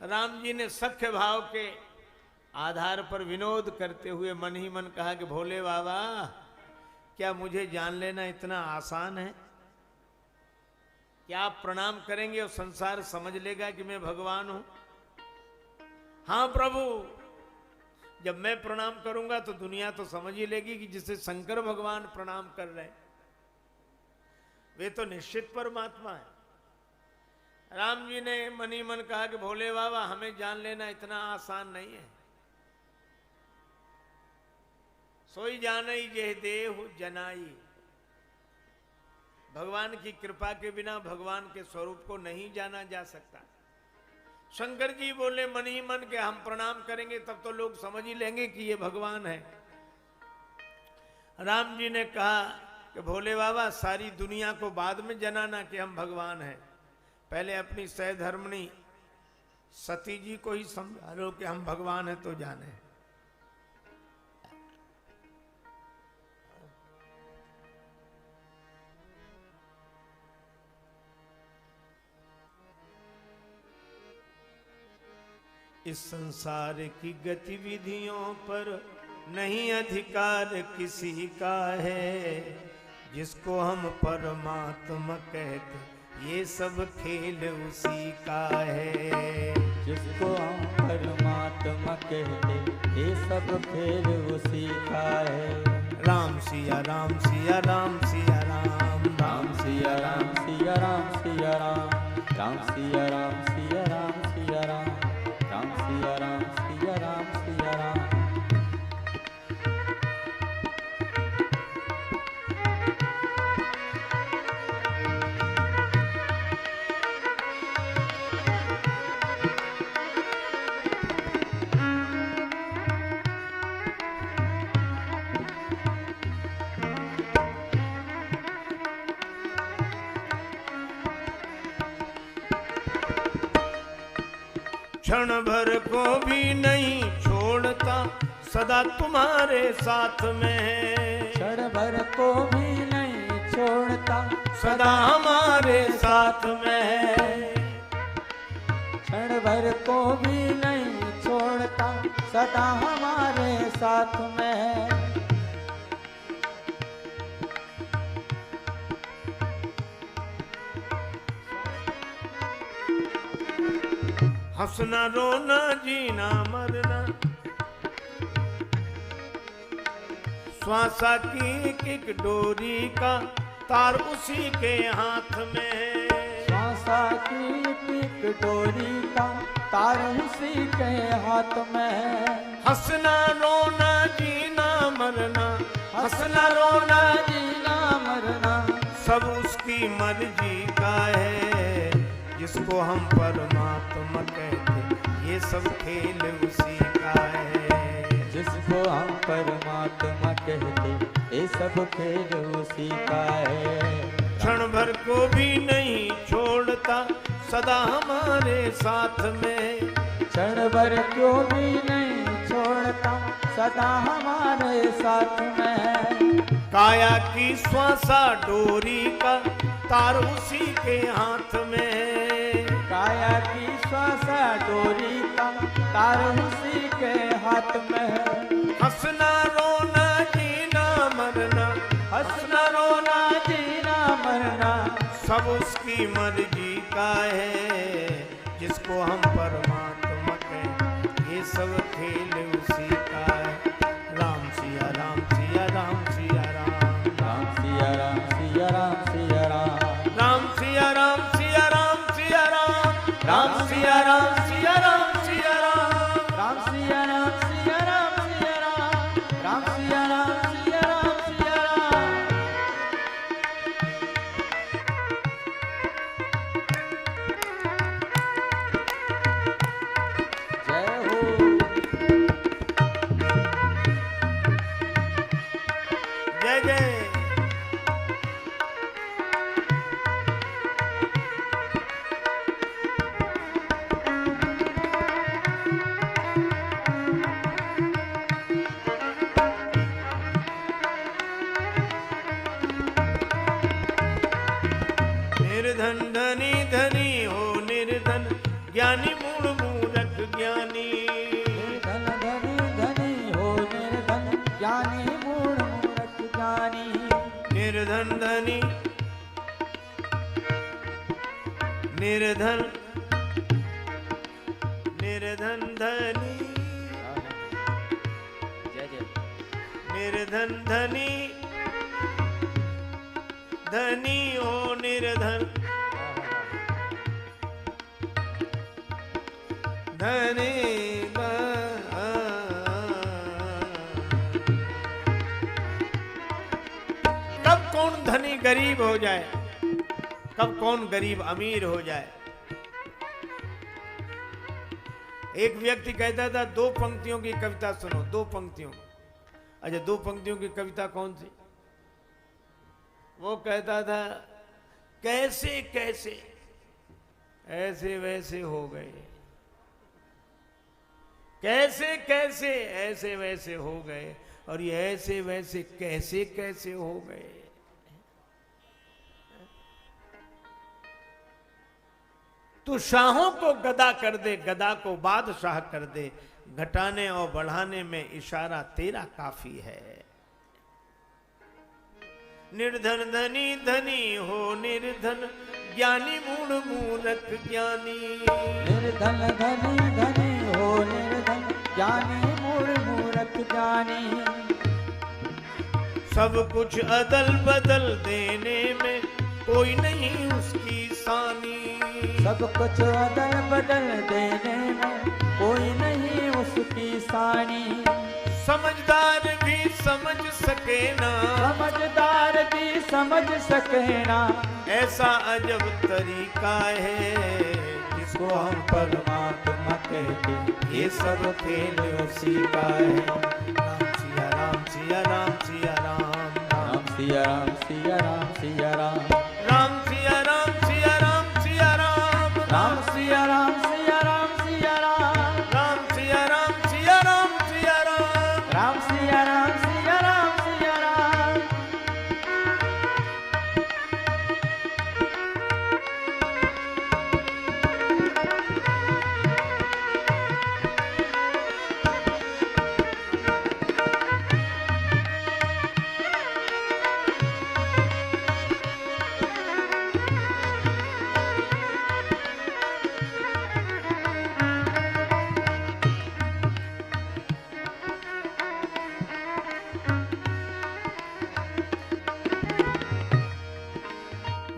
राम जी ने सख्य भाव के आधार पर विनोद करते हुए मन ही मन कहा कि भोले बाबा, क्या मुझे जान लेना इतना आसान है? क्या आप प्रणाम करेंगे और संसार समझ लेगा कि मैं भगवान हूं? हाँ प्रभु, जब मैं प्रणाम करूंगा तो दुनिया तो समझ ही लेगी कि जिसे शंकर भगवान प्रणाम कर रहे हैं वे तो निश्चित परमात्मा है। राम जी ने मन ही मन कहा कि भोले बाबा, हमें जान लेना इतना आसान नहीं है। सोई जानई जे देहु जनाई, भगवान की कृपा के बिना भगवान के स्वरूप को नहीं जाना जा सकता। शंकर जी बोले मन ही मन के हम प्रणाम करेंगे तब तो लोग समझ ही लेंगे कि ये भगवान है। राम जी ने कहा कि भोले बाबा, सारी दुनिया को बाद में जनाना कि हम भगवान हैं, पहले अपनी सहधर्मिणी सती जी को ही समझा लो कि हम भगवान हैं तो जाने। इस संसार की गतिविधियों पर नहीं अधिकार किसी का है, जिसको हम परमात्मा कहते ये सब खेल उसी का है। जिसको हम परमात्मा कहते ये सब खेल उसी का है। राम सिया राम सिया राम सिया राम, राम सिया राम सिया राम सिया राम, राम सिया राम सिया राम सिया राम, राम सिया राम सिया राम सिया राम। क्षण भर को भी नहीं छोड़ता, सदा तुम्हारे साथ में है। क्षण भर को भी नहीं छोड़ता, सदा हमारे साथ में है। क्षण भर को भी नहीं छोड़ता, सदा हमारे साथ में है। हंसना रोना जीना मरना, श्वासा की एक डोरी का तार उसी के हाथ में है। श्वासा की एक डोरी का तार उसी के हाथ में है। हंसना रोना जीना मरना, हंसना रोना जीना मरना, सब उसकी मर्जी का है, जिसको हम परमात्मा कहते ये सब खेल उसी का है। जिसको हम परमात्मा कहते ये सब खेल उसी का है। क्षण भर को भी नहीं छोड़ता, सदा हमारे साथ में। क्षण भर क्यों भी नहीं छोड़ता, सदा हमारे साथ में। काया की श्वासा डोरी का तार उसी के हाथ में। काया की श्वासा डोरी का तार उसी के हाथ में। हंसना रोना जीना मरना, हंसना रोना जीना मरना, सब उसकी मर्जी का है, जिसको हम परमात्मा कहते ये सब खेल उसी का है। राम सिया राम सिया राम सिया राम, राम सिया राम सिया राम सिया राम, राम सिया राम सिया राम सिया राम, राम सिया राम सिया राम सिया राम, राम सिया राम सिया राम सिया राम, राम सिया राम सिया राम सिया राम। जय हो। जय जय। निर्धन धनी धनी हो निर्धन, ज्ञानी मूढ़ मूढ़ मूर्ख ज्ञानी। निर्धन धनी धनी हो निर्धन ज्ञानी मूढ़ मूर्ख ज्ञानी। निर्धन धनी निर्धन निर्धन धनी जय जय। निर्धन धनी धनी हो निर्धन धनी। कब कौन धनी गरीब हो जाए, कब कौन गरीब अमीर हो जाए। एक व्यक्ति कहता था दो पंक्तियों की कविता सुनो, दो पंक्तियों। अच्छा, दो पंक्तियों की कविता कौन सी? वो कहता था कैसे कैसे ऐसे वैसे हो गए, कैसे कैसे ऐसे वैसे हो गए, और ये ऐसे वैसे कैसे कैसे हो गए। तू शाहों को गदा कर दे, गदा को बादशाह कर दे, घटाने और बढ़ाने में इशारा तेरा काफी है। निर्धन धनी धनी हो निर्धन ज्ञानी मूढ़ मूर्ख ज्ञानी। निर्धन धनी धनी हो निर्धन ज्ञानी मूढ़ मूर्ख ज्ञानी। सब कुछ अदल बदल देने में कोई नहीं उसकी सानी। सब कुछ अदल बदल देने में कोई नहीं उसकी सानी। समझदार भी समझ सके ना, समझदार भी समझ सके ना, ऐसा अजब तरीका है जिसको हम परमात्मा कहते, ये सब खेल उसी का है। राम सिया राम सिया राम सिया राम, राम सिया राम सिया राम सिया राम, राम सिया राम सिया राम सिया राम, राम सिया राम सिया राम सिया राम, राम सिया राम सिया राम सिया राम, राम सिया राम सिया राम सिया राम।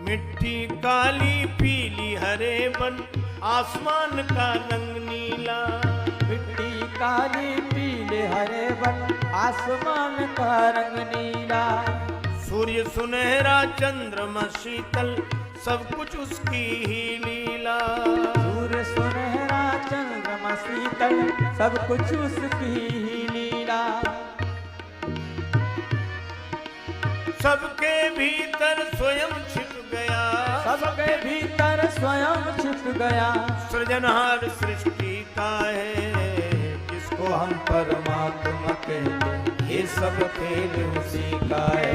मिट्टी काली पीली हरे बन आसमान का रंग नीला। मिट्टी काली पीले हरे वन आसमान का रंग नीला। सूर्य सुनहरा चंद्रमा शीतल सब कुछ उसकी ही लीला। सूर्य सुनहरा चंद्रमा शीतल सब कुछ उसकी ही लीला। सबके भीतर स्वयं छिप गया, सबके भीतर स्वयं छिप गया। सृजनहार सृष्टि का है जिसको हम परमात्मा कहते, ये सब खेल उसी का है।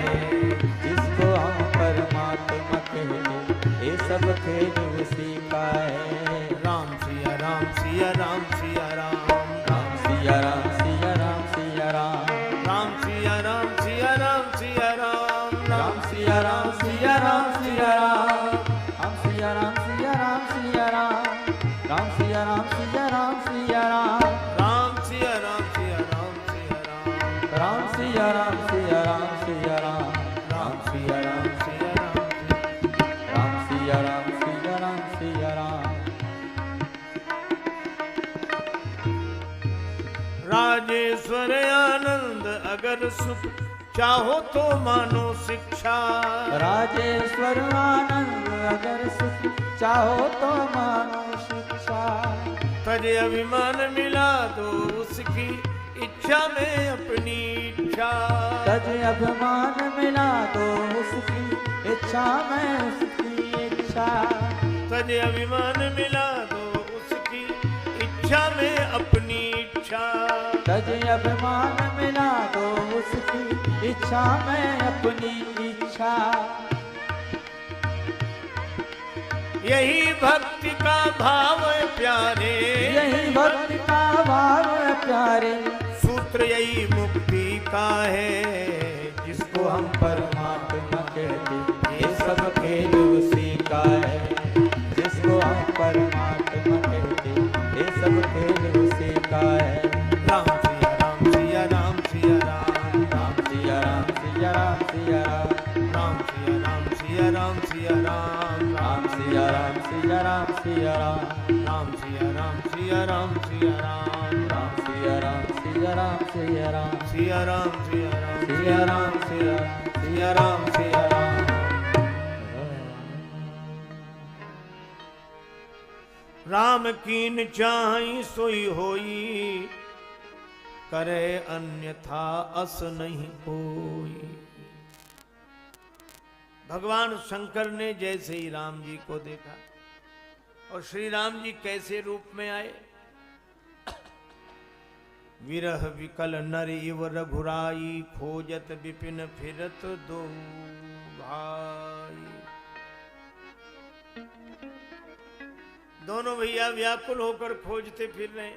जिसको हम परमात्मा कहते, ये सब खेल उसी का है। राम सिया राम सिया राम सिया राम, राम सिया राम सिया राम सिया राम, राम सिया राम सिया राम सिया राम, राम सिया राम सिया राम सिया राम, राम सिया राम सिया राम सिया राम, राम सिया राम सिया राम सिया राम, राम सिया राम सिया राम सिया राम, राम सिया राम सिया राम सिया राम, राम सिया राम सिया राम, राम सिया राम सिया राम सिया राम। राजेश्वर आनंद अगर सुख चाहो तो मानो शिक्षा। राजेश्वर आनंद अगर सुख चाहो तो मानो शिक्षा। तज अभिमान मिला दो उसकी इच्छा में अपनी इच्छा। तज अभिमान मिला दो उसकी इच्छा में उसकी इच्छा। तज अभिमान मिला दो उसकी इच्छा में अपनी इच्छा। तज अभिमान मिला दो उसकी इच्छा में अपनी इच्छा। यही भक्ति का भाव है प्यारे, यही भक्ति का भाव है प्यारे, सूत्र यही मुक्ति का है, जिसको हम परमात्मा कहते ये सब खेल उसी का है, जिसको हम परमात्मा कहते ये सब खेल उसी का है। राम सिया राम सिया राम सिया राम, राम सिया राम सिया राम सिया राम, राम सिया राम सिया राम सिया राम, राम सिया राम सिया राम सिया राम, राम सिया राम सिया राम सिया राम, राम सिया राम सिया राम सिया राम, सिया राम सिया राम सिया राम, सिया राम सिया राम। राम कीन चाहि सोई होई, करे अन्यथा अस नहीं कोई। भगवान शंकर ने जैसे ही राम जी को देखा, और श्री राम जी कैसे रूप में आए, विरह विकल नर इव रघुराई, खोजत विपिन फिरत दो भाई। दोनों भैया व्याकुल होकर खोजते फिर रहे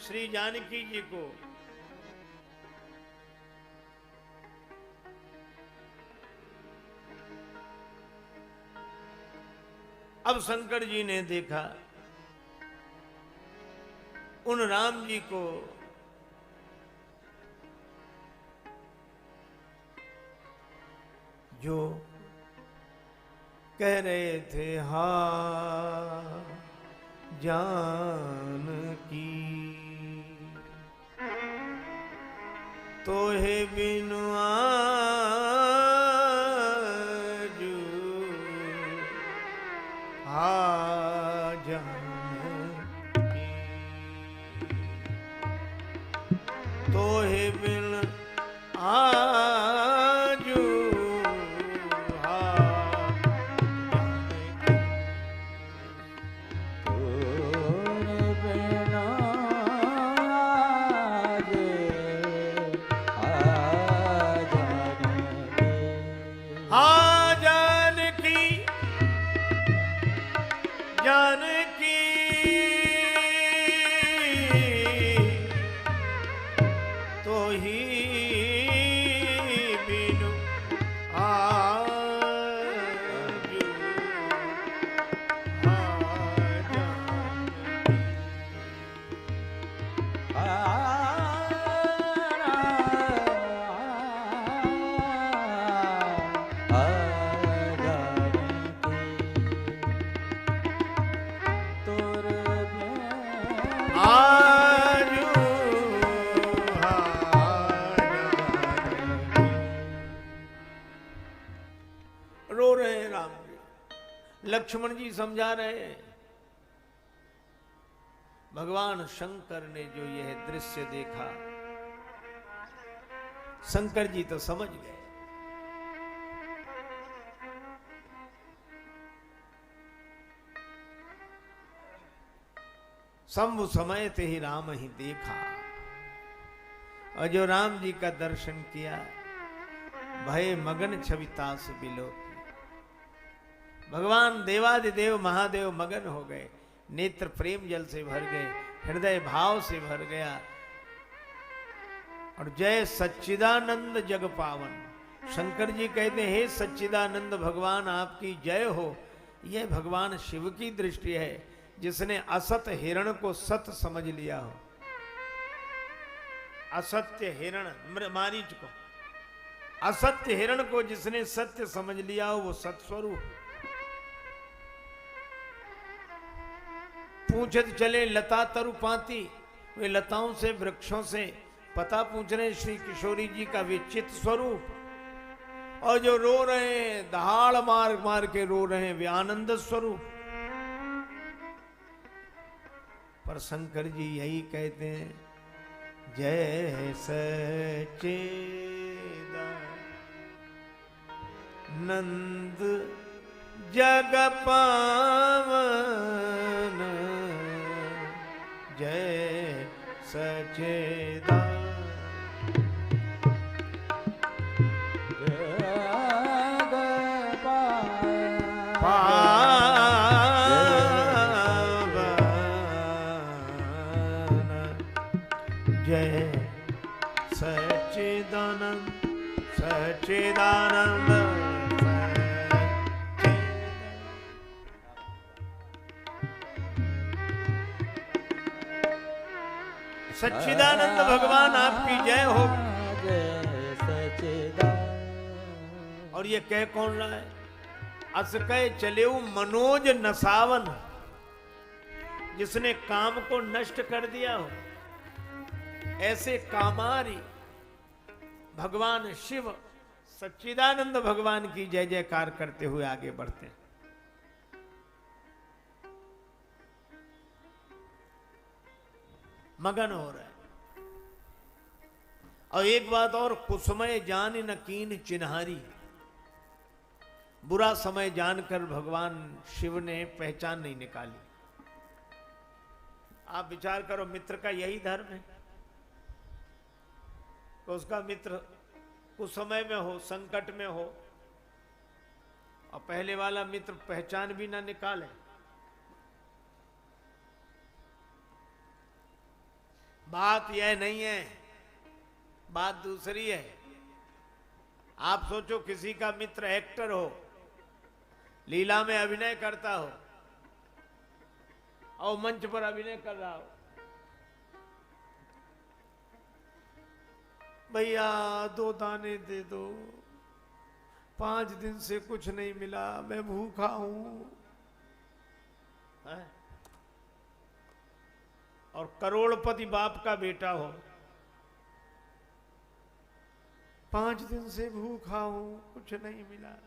श्री जानकी जी को। अब शंकर जी ने देखा उन राम जी को, जो कह रहे थे हा जानकी, तोहे बिनु आजू हा जानकी, तोहे बिन आजू हा जानकी। तोरे बिना आज आ जानकी, हाँ जानकी जानकी, तो ही बिनु आजू हाँ जानकी। आजू हाँ जानकी। रो रहे हैं राम जी, लक्ष्मण जी समझा रहे हैं। भगवान शंकर ने जो यह दृश्य देखा, शंकर जी तो समझ गए। शंभु समय ते ही राम ही देखा, और जो राम जी का दर्शन किया, भय मगन छवितास बिलो। भगवान देवादिदेव महादेव मगन हो गए, नेत्र प्रेम जल से भर गए, हृदय भाव से भर गया। और जय सच्चिदानंद जग पावन, शंकर जी कहते हैं हे सच्चिदानंद भगवान आपकी जय हो। यह भगवान शिव की दृष्टि है, जिसने असत हिरण को सत समझ लिया हो। असत्य हिरण मारीच को, असत्य हिरण को जिसने सत्य समझ लिया हो, वो सत्स्वरूप। पूछत चले लता तरुपाती, वे लताओं से वृक्षों से पता पूछ रहे श्री किशोरी जी का विचित स्वरूप। और जो रो रहे हैं, दहाड़ मार मार के रो रहे हैं, वे आनंद स्वरूप। पर शंकर जी यही कहते हैं, जय सच्चिदानंद जग पावन, जय सच्चिदानंद जग पावन। सच्चिदानंद भगवान आपकी जय हो। जय सच्चिदानंद। और ये कह कौन रहा है? अस कह चले मनोज नसावन, जिसने काम को नष्ट कर दिया हो, ऐसे कामारी भगवान शिव सच्चिदानंद भगवान की जय जयकार करते हुए आगे बढ़ते हैं। मगन हो रहा है। और एक बात और, कुसमय जान न कीन चिन्हारी, बुरा समय जानकर भगवान शिव ने पहचान नहीं निकाली। आप विचार करो, मित्र का यही धर्म है तो उसका मित्र कुछ समय में हो, संकट में हो, और पहले वाला मित्र पहचान भी ना निकाले। बात यह नहीं है, बात दूसरी है। आप सोचो किसी का मित्र एक्टर हो, लीला में अभिनय करता हो और मंच पर अभिनय कर रहा हो, भैया 2 दाने दे दो, 5 दिन से कुछ नहीं मिला, मैं भूखा हूं। और करोड़पति बाप का बेटा हो, 5 दिन से भूखा हूं, कुछ नहीं मिला।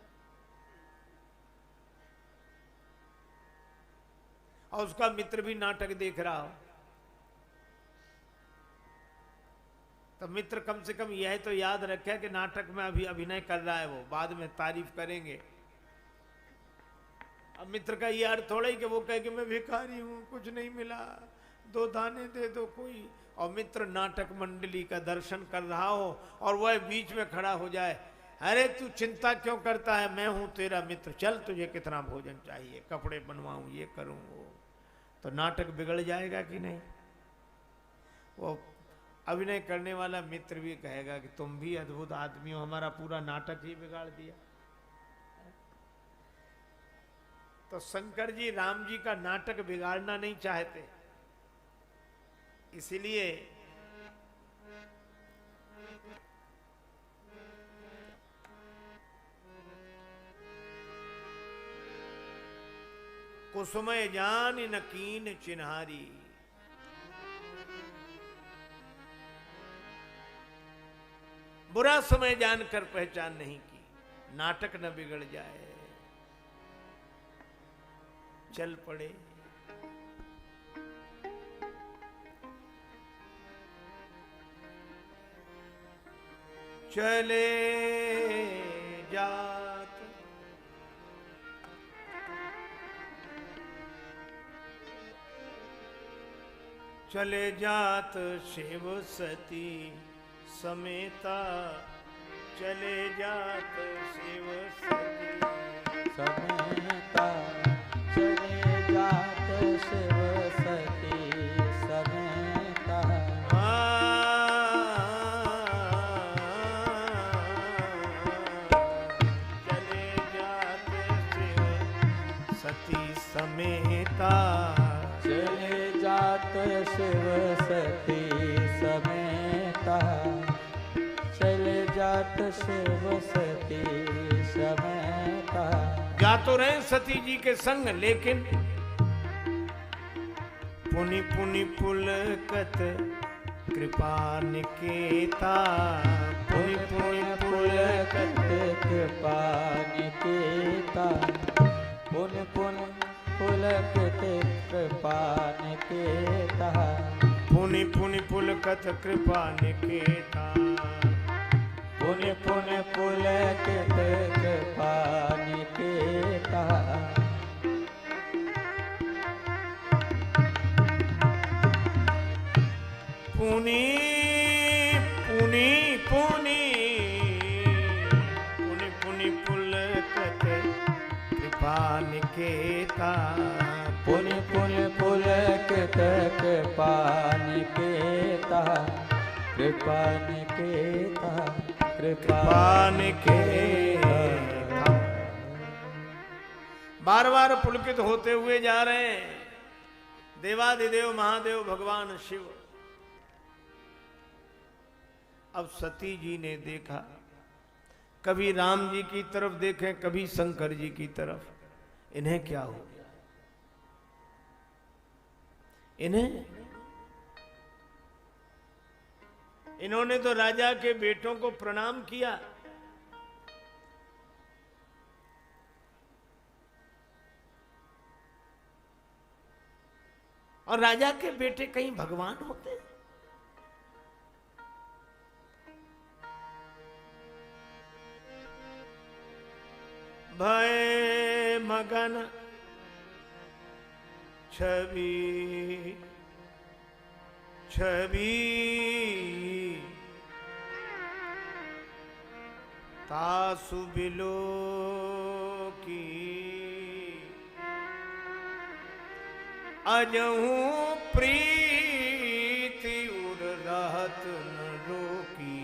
और उसका मित्र भी नाटक देख रहा हो, तो मित्र कम से कम यह तो याद रखे कि नाटक में अभी अभिनय कर रहा है वो, बाद में तारीफ करेंगे। अब मित्र का ये अर्थ थोड़ा ही कि वो कहे कि मैं भिखारी हूं, कुछ नहीं मिला, 2 दाने दे दो कोई। और मित्र नाटक मंडली का दर्शन कर रहा हो और वह बीच में खड़ा हो जाए, अरे तू चिंता क्यों करता है, मैं हूं तेरा मित्र, चल तुझे कितना भोजन चाहिए, कपड़े बनवाऊं, ये करूं वो, तो नाटक बिगड़ जाएगा कि नहीं? वो अभिनय करने वाला मित्र भी कहेगा कि तुम भी अद्भुत आदमी हो, हमारा पूरा नाटक ही बिगाड़ दिया। तो शंकर जी राम जी का नाटक बिगाड़ना नहीं चाहते, इसलिए कुसुमय जान न कीन चिन्हारी, बुरा समय जानकर पहचान नहीं की, नाटक न बिगड़ जाए, चल पड़े। चले जात चले जात शिव सती समेता, चले जात शिव सती समेता, चले जात शिव सती समेता। चले जात शिव सती समेता, चले जात शिव सती समेता, चले जात शिव सती समेता। जा तो रहे सती जी के संग, लेकिन पुनि पुनि पुलकत कृपा निकेता, पुनि पुनि पुलकत कृपा निकेता, पुन पुन पुलकत कृपा निकेता, पुनि पुनि पुलकत कृपा निकेता, पुन पुन पुलकत कृपा निकेता। पुनि पुनि पुनि पुनि पुनि पुलकत कृपा निकेता, पुन पुन पुलकत कृपा निकेता, कृपा निकेता, कृपा निकेता। बार बार पुलकित होते हुए जा रहे हैं देवाधिदेव महादेव भगवान शिव। अब सती जी ने देखा, कभी राम जी की तरफ देखे, कभी शंकर जी की तरफ, इन्हें क्या हो गया? इन्होंने तो राजा के बेटों को प्रणाम किया, और राजा के बेटे कहीं भगवान होते हैं? भय मगन छवि छवि तासु बिलो की अजहू प्रीति उड़ रहत न रोकी।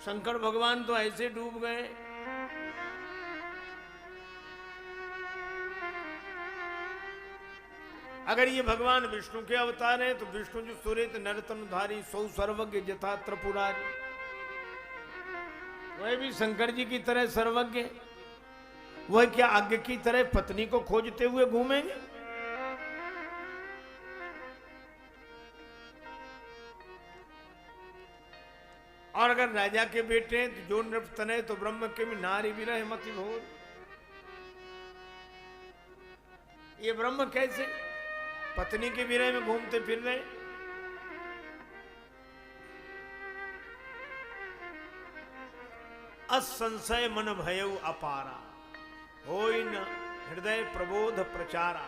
शंकर भगवान तो ऐसे डूब गए, अगर ये भगवान विष्णु के अवतार हैं तो विष्णु जो सुरेत नरतनुधारी सौ सर्वज्ञ जथा त्रिपुरारी, वह भी शंकर जी की तरह सर्वज्ञ, वह क्या आज्ञ की तरह पत्नी को खोजते हुए घूमेंगे? और अगर राजा के बेटे हैं तो जो नृपतनय तो ब्रह्म के भी नारी भी रहे मति भोर। ये ब्रह्म कैसे पत्नी के विरह में घूमते फिर रहे? असंशय मन भयउ अपारा, होई न हृदय प्रबोध प्रचारा।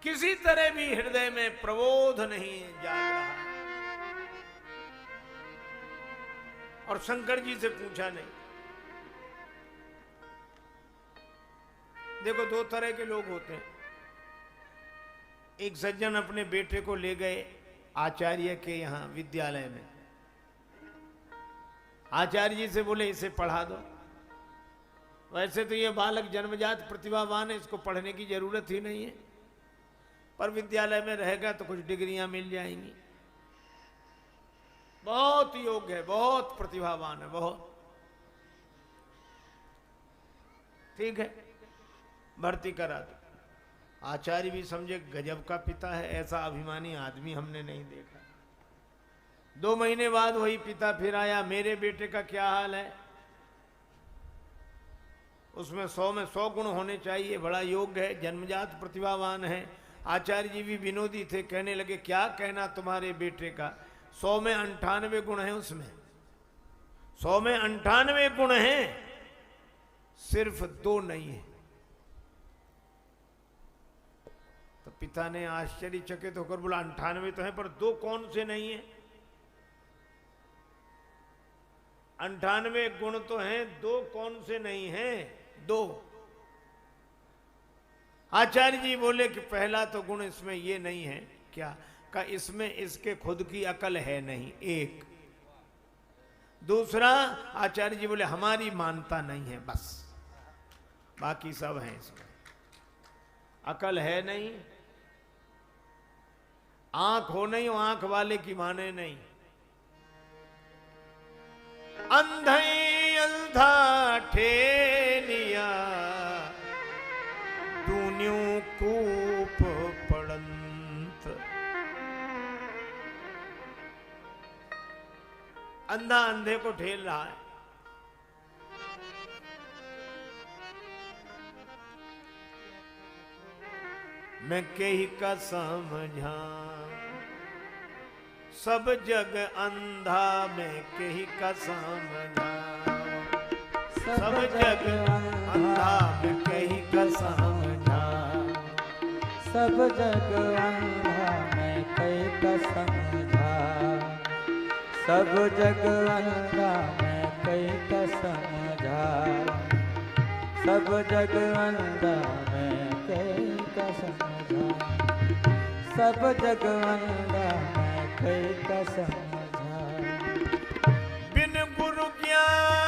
किसी तरह भी हृदय में प्रबोध नहीं जाग रहा, और शंकर जी से पूछा नहीं। देखो, दो तरह के लोग होते हैं। एक सज्जन अपने बेटे को ले गए आचार्य के यहां विद्यालय में, आचार्य जी से बोले इसे पढ़ा दो। वैसे तो ये बालक जन्मजात प्रतिभावान है, इसको पढ़ने की जरूरत ही नहीं है, पर विद्यालय में रहेगा तो कुछ डिग्रियां मिल जाएंगी। बहुत योग्य है, बहुत प्रतिभावान है, बहुत ठीक है, भर्ती करा दो। आचार्य भी समझे गजब का पिता है, ऐसा अभिमानी आदमी हमने नहीं देखा। 2 महीने बाद वही पिता फिर आया, मेरे बेटे का क्या हाल है? उसमें 100 में 100 गुण होने चाहिए, बड़ा योग्य है, जन्मजात प्रतिभावान है। आचार्य जी भी विनोदी थे, कहने लगे क्या कहना तुम्हारे बेटे का, 100 में 98 गुण हैं, उसमें 100 में 98 गुण हैं, सिर्फ 2 नहीं है। तो पिता ने आश्चर्यचकित होकर बोला 98 तो है, पर 2 कौन से नहीं है? 98 गुण तो हैं, 2 कौन से नहीं हैं? 2। आचार्य जी बोले कि पहला तो गुण इसमें ये नहीं है, क्या? का इसमें इसके खुद की अकल है नहीं, 1। दूसरा, आचार्य जी बोले हमारी मानता नहीं है, बस बाकी सब है इसमें। अकल है नहीं, आंख हो नहीं, आंख वाले की माने नहीं। अंधई अंधा ठेलिया दून्यू कूप पड़ंत। अंधा अंधे को ठेल रहा है। मैं कही का समझा सब जग अंधा, मैं कही का समझा सब जग अंधा, मैं कही का समझा सब जग अंधा, मैं कही का समझा सब जग अंधा, मैं कही का समझा सब जग अंधा, मैं कही का समझा सब जग अंधा, मैं कही का समझा। बिन गुरु ज्ञान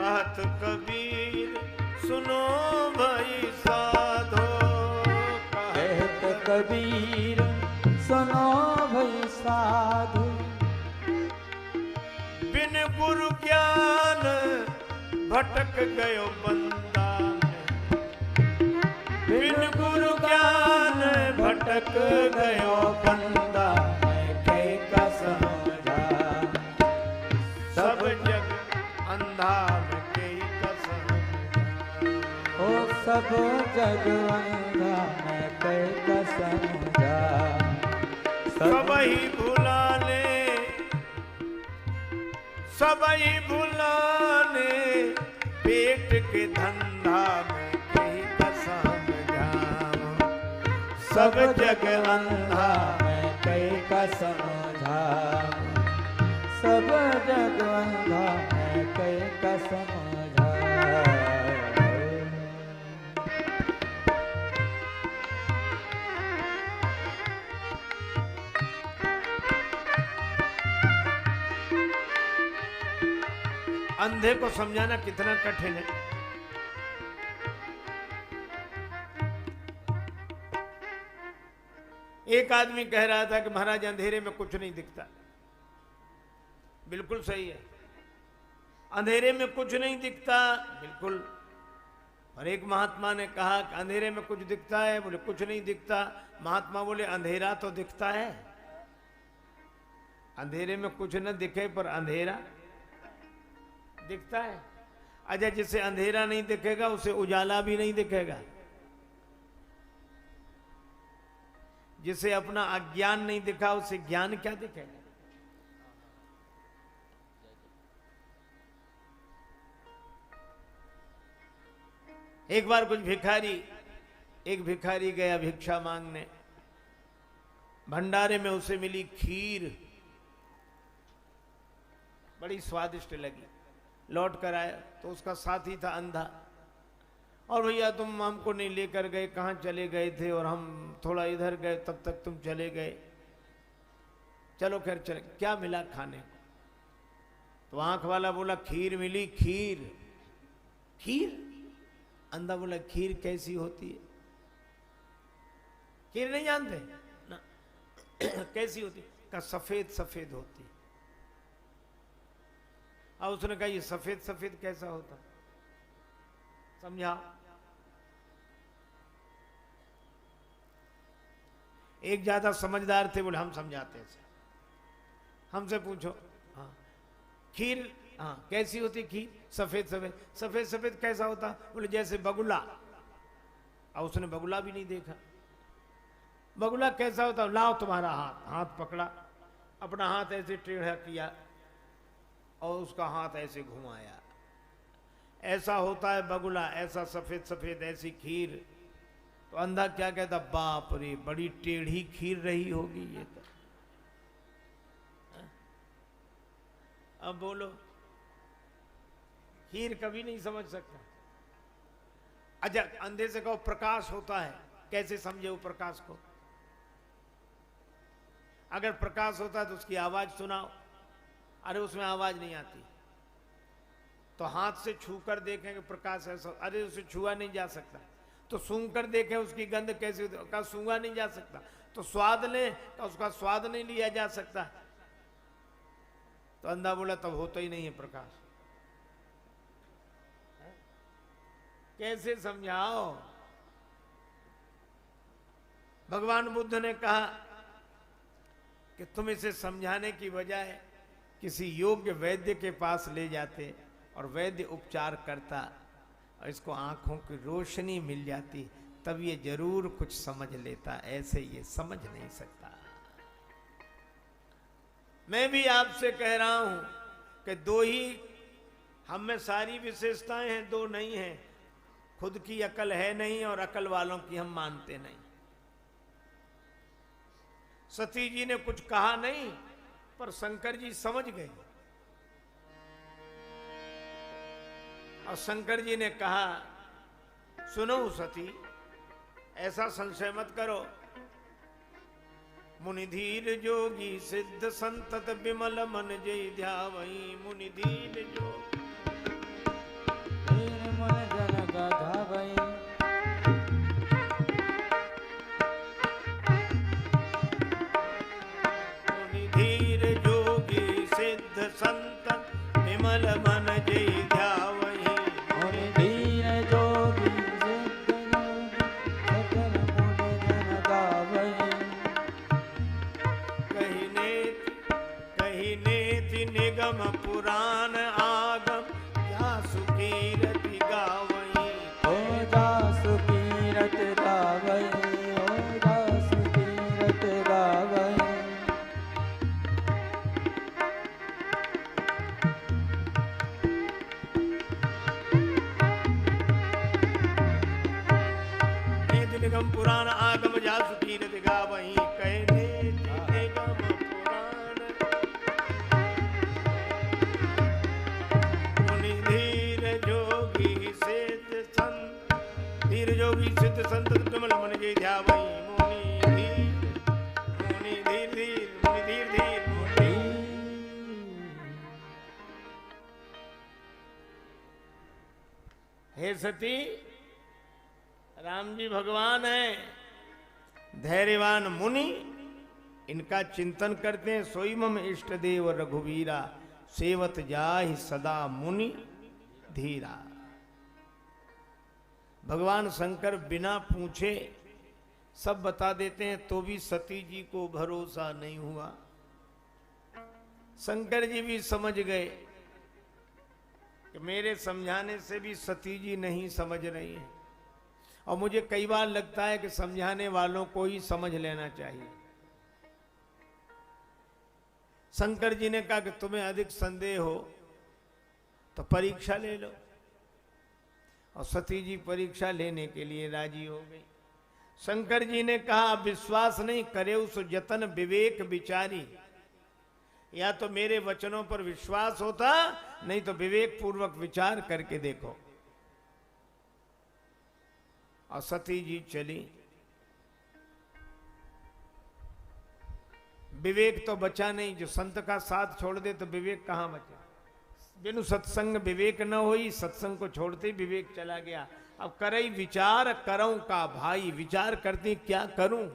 कहत कबीर सुनो भाई साधो। कहत कबीर सुनो भाई साधु। बिन गुरु ज्ञान भटक गयो बंदा। बिन गुरु ज्ञान भटक गयो बंदा। कई का समझा सब जग अंधा में कई का समझा। ओ सब जग अंधा मैं कई का समझा। सब ही भुलाने सब ही भुलाने पेट के धंधा में कहीं का समझाऊं। सब जग अंधा मैं कई का समझा। सब जग अंधा मैं कई का समझा। अंधे को समझाना कितना कठिन है। एक आदमी कह रहा था कि महाराज अंधेरे में कुछ नहीं दिखता। बिल्कुल सही है, अंधेरे में कुछ नहीं दिखता, बिल्कुल। और एक महात्मा ने कहा कि अंधेरे में कुछ दिखता है, बोले कुछ नहीं दिखता। महात्मा बोले अंधेरा तो दिखता है। अंधेरे में कुछ न दिखे पर अंधेरा दिखता है। अच्छा, जिसे अंधेरा नहीं दिखेगा उसे उजाला भी नहीं दिखेगा। जिसे अपना अज्ञान नहीं दिखा उसे ज्ञान क्या दिखेगा। एक बार एक भिखारी गया भिक्षा मांगने। भंडारे में उसे मिली खीर, बड़ी स्वादिष्ट लगी। लौट कर आया तो उसका साथी था अंधा। और भैया तुम हमको नहीं लेकर गए, कहाँ चले गए थे, और हम थोड़ा इधर गए तब तक तुम चले गए। चलो खैर चले। क्या मिला खाने को? तो आंख वाला बोला खीर मिली। खीर? खीर? अंधा बोला खीर कैसी होती है? खीर नहीं जानते ना? कैसी होती? का सफेद सफेद होती। अब उसने कहा ये सफेद सफेद कैसा होता, समझा? एक ज्यादा समझदार थे, बोले हम समझाते हैं, हमसे पूछो। हाँ खीर, हाँ कैसी होती खीर? सफेद सफेद। सफेद सफेद कैसा होता? बोले जैसे बगुला। और उसने बगुला भी नहीं देखा। बगुला कैसा होता? लाओ तुम्हारा हाथ। हाथ पकड़ा, अपना हाथ ऐसे टेढ़ा किया और उसका हाथ ऐसे घुमाया। ऐसा होता है बगुला, ऐसा सफेद सफेद, ऐसी खीर। तो अंधा क्या कहता? बाप रे, बड़ी टेढ़ी खीर रही होगी ये तो। अब बोलो, खीर कभी नहीं समझ सकता। अच्छा, अंधे से कहो प्रकाश होता है, कैसे समझे वो प्रकाश को? अगर प्रकाश होता है तो उसकी आवाज सुनाओ। अरे उसमें आवाज नहीं आती। तो हाथ से छू कर देखेंगे प्रकाश ऐसा, अरे उसे छुआ नहीं जा सकता। तो सूंघ कर देखें उसकी गंध कैसी होती, का सूंघा नहीं जा सकता। तो स्वाद लें तो उसका स्वाद नहीं लिया जा सकता। तो अंधा बोला तब होता ही नहीं है प्रकाश। कैसे समझाओ? भगवान बुद्ध ने कहा कि तुम इसे समझाने की बजाय किसी योग्य वैद्य के पास ले जाते और वैद्य उपचार करता और इसको आंखों की रोशनी मिल जाती, तब ये जरूर कुछ समझ लेता। ऐसे ये समझ नहीं सकता। मैं भी आपसे कह रहा हूं कि दो ही हम में सारी विशेषताएं हैं, दो नहीं हैं। खुद की अकल है नहीं और अकल वालों की हम मानते नहीं। सती जी ने कुछ कहा नहीं, पर शंकर जी समझ गए। और शंकर जी ने कहा, सुनो सती, ऐसा संशय मत करो। मुनिधीर जोगी सिद्ध संतत विमल मन जय ध्यावई। मुनिधीर जोगी निगम पुराण आगम जासु कीरत गावहीं कहने निगम पुराण मुनि धीर जोगी सिद्ध संत धीर जोगी सिद्ध संत विमल मन जे ध्यावहीं मुनि धीर धीर मुनि हे सती राम जी भगवान है, धैर्यवान मुनि इनका चिंतन करते हैं। सोई मम इष्ट देव रघुवीरा सेवत जाहि सदा मुनि धीरा। भगवान शंकर बिना पूछे सब बता देते हैं, तो भी सती जी को भरोसा नहीं हुआ। शंकर जी भी समझ गए कि मेरे समझाने से भी सती जी नहीं समझ रही है, और मुझे कई बार लगता है कि समझाने वालों को ही समझ लेना चाहिए। शंकर जी ने कहा कि तुम्हें अधिक संदेह हो तो परीक्षा ले लो, और सती जी परीक्षा लेने के लिए राजी हो गई। शंकर जी ने कहा विश्वास नहीं करे उस जतन विवेक विचारी, या तो मेरे वचनों पर विश्वास होता, नहीं तो विवेक पूर्वक विचार करके देखो। और सती जी चली। विवेक तो बचा नहीं, जो संत का साथ छोड़ दे तो विवेक कहां बचा। बिनु सत्संग विवेक न होई, सत्संग को छोड़ते ही विवेक चला गया। अब करई विचार करऊं का भाई, विचार करती क्या करूं।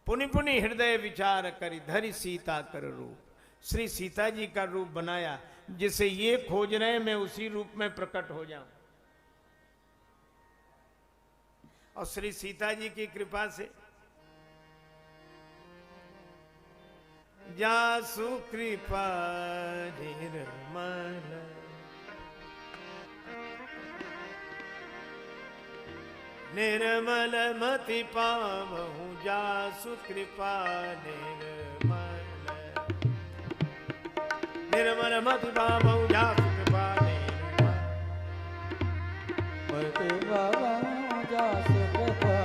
पुनि पुनि हृदय विचार करी धरि सीता कर रूप। श्री सीता जी का रूप बनाया, जिसे ये खोज रहे मैं उसी रूप में प्रकट हो जाऊं। और श्री सीता जी की कृपा से जासु कृपा निर्मल निर्मल मति पावहु जासु कृपा निर्मल निर्मल मति पावहु जासु कृपा निर्मल मति पावहु जासु कृपा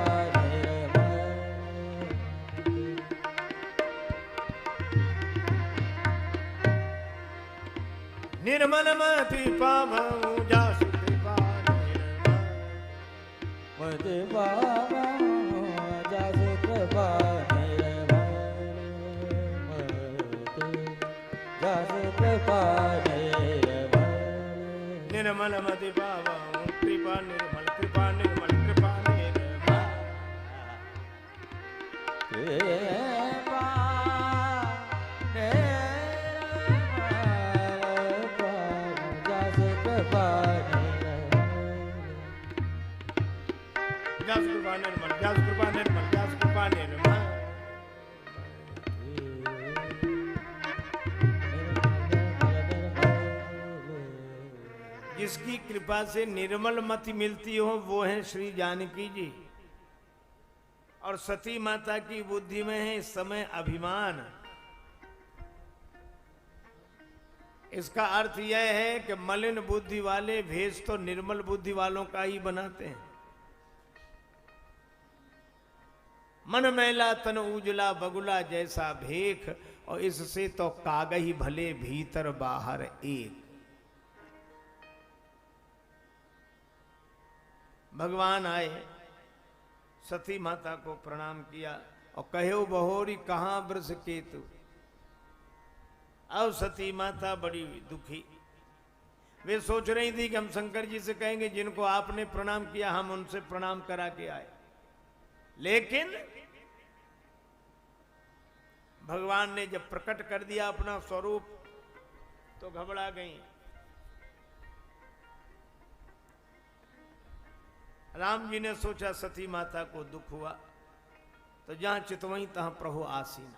निर्मल मति पावहु जासु कृपा निर्मल मति पावहु जासु कृपा निर्मल जासु कृपा निर्मल निर्मल मति पावहु कृपा निर्मल कृपा निर्मल कृपा निर्मल जासु कृपा निर्मल जासु कृपा निर्मल जासु कृपा निर्मल। जिसकी कृपा से निर्मल मति मिलती हो वो है श्री जानकी जी। और सती माता की बुद्धि में है इस समय अभिमान। इसका अर्थ यह है कि मलिन बुद्धि वाले भेष तो निर्मल बुद्धि वालों का ही बनाते हैं। मन मैला तन उजला बगुला जैसा भेख, और इससे तो कागही भले भीतर बाहर एक। भगवान आए, सती माता को प्रणाम किया और कहो बहोरी कहां वृष केतु। अब सती माता बड़ी दुखी। वे सोच रही थी कि हम शंकर जी से कहेंगे जिनको आपने प्रणाम किया हम उनसे प्रणाम करा के आए, लेकिन भगवान ने जब प्रकट कर दिया अपना स्वरूप तो घबरा गई। राम जी ने सोचा सती माता को दुख हुआ तो जहां चितवई तहां प्रभु आसीन।